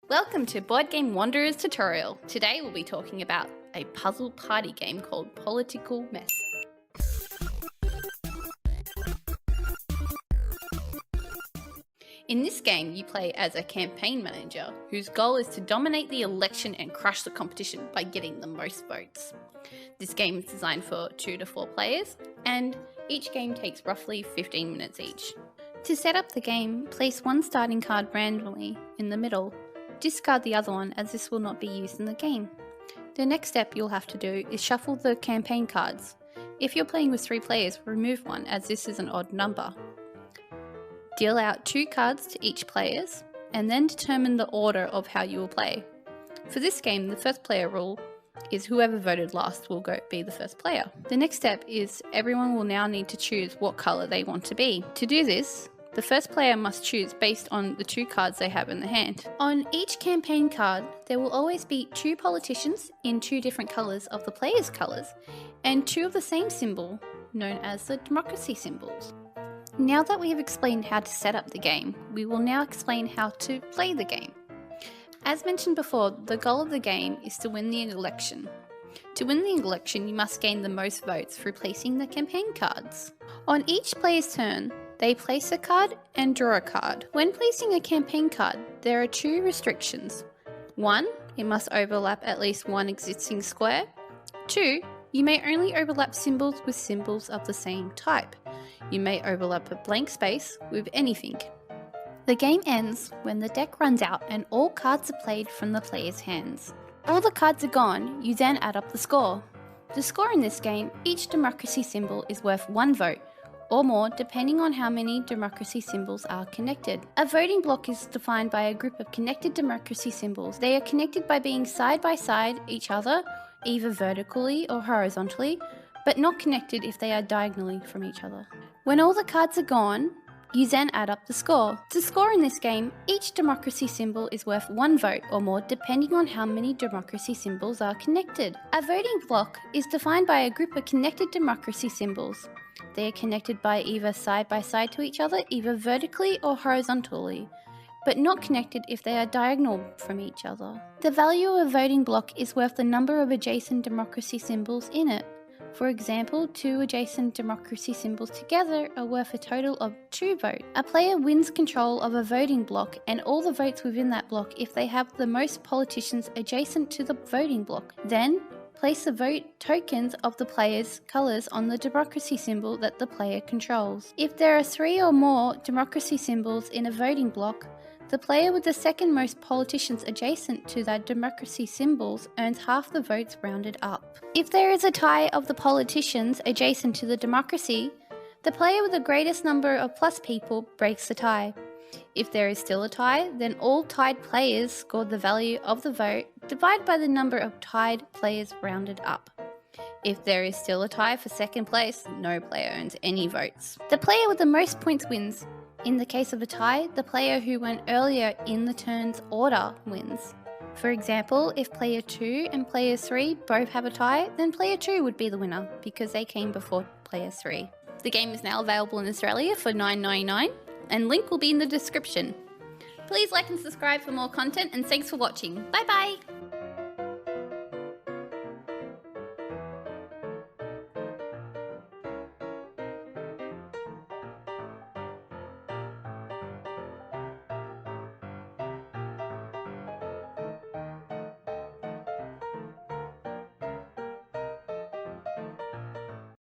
Welcome to Board Game Wanderers tutorial. Today we'll be talking about a puzzle party game called Political Mess. In this game, you play as a campaign manager whose goal is to dominate the election and crush the competition by getting the most votes. This game is designed for 2 to 4 players, and each game takes roughly 15 minutes each. To set up the game, place one starting card randomly in the middle. Discard the other one as this will not be used in the game. The next step you'll have to do is shuffle the campaign cards. If you're playing with 3 players, remove one as this is an odd number. Deal out 2 cards to each player and then determine the order of how you will play. For this game, the first player rule is whoever voted last will be the first player. The next step is everyone will now need to choose what colour they want to be. To do this, the first player must choose based on the 2 cards they have in the hand. On each campaign card, there will always be 2 politicians in 2 different colours of the players' colours, and 2 of the same symbol, known as the democracy symbols. Now that we have explained how to set up the game, we will now explain how to play the game. As mentioned before, the goal of the game is to win the election. To win the election, you must gain the most votes through placing the campaign cards. On each player's turn, they place a card and draw a card. When placing a campaign card, there are 2 restrictions. 1, it must overlap at least one existing square. 2, you may only overlap symbols with symbols of the same type. You may overlap a blank space with anything. The game ends when the deck runs out and all cards are played from the player's hands. All the cards are gone, you then add up the score. The score in this game, each democracy symbol is worth 1 vote, or more depending on how many democracy symbols are connected. A voting block is defined by a group of connected democracy symbols. They are connected by being side by side each other, either vertically or horizontally, but not connected if they are diagonally from each other. When all the cards are gone, you then add up the score. To score in this game, each democracy symbol is worth 1 vote or more depending on how many democracy symbols are connected. A voting block is defined by a group of connected democracy symbols. They are connected by either side by side to each other, either vertically or horizontally, but not connected if they are diagonal from each other. The value of a voting block is worth the number of adjacent democracy symbols in it. For example, 2 adjacent democracy symbols together are worth a total of 2 votes. A player wins control of a voting block and all the votes within that block if they have the most politicians adjacent to the voting block. Then, place the vote tokens of the player's colours on the democracy symbol that the player controls. If there are 3 or more democracy symbols in a voting block, the player with the second most politicians adjacent to that democracy symbols earns half the votes rounded up. If there is a tie of the politicians adjacent to the democracy, the player with the greatest number of plus people breaks the tie. If there is still a tie, then all tied players score the value of the vote divided by the number of tied players rounded up. If there is still a tie for second place, no player earns any votes. The player with the most points wins. In the case of a tie, the player who went earlier in the turn's order wins. For example, if player 2 and player 3 both have a tie, then player 2 would be the winner because they came before player 3. The game is now available in Australia for $9.99 and link will be in the description. Please like and subscribe for more content and thanks for watching. Bye bye!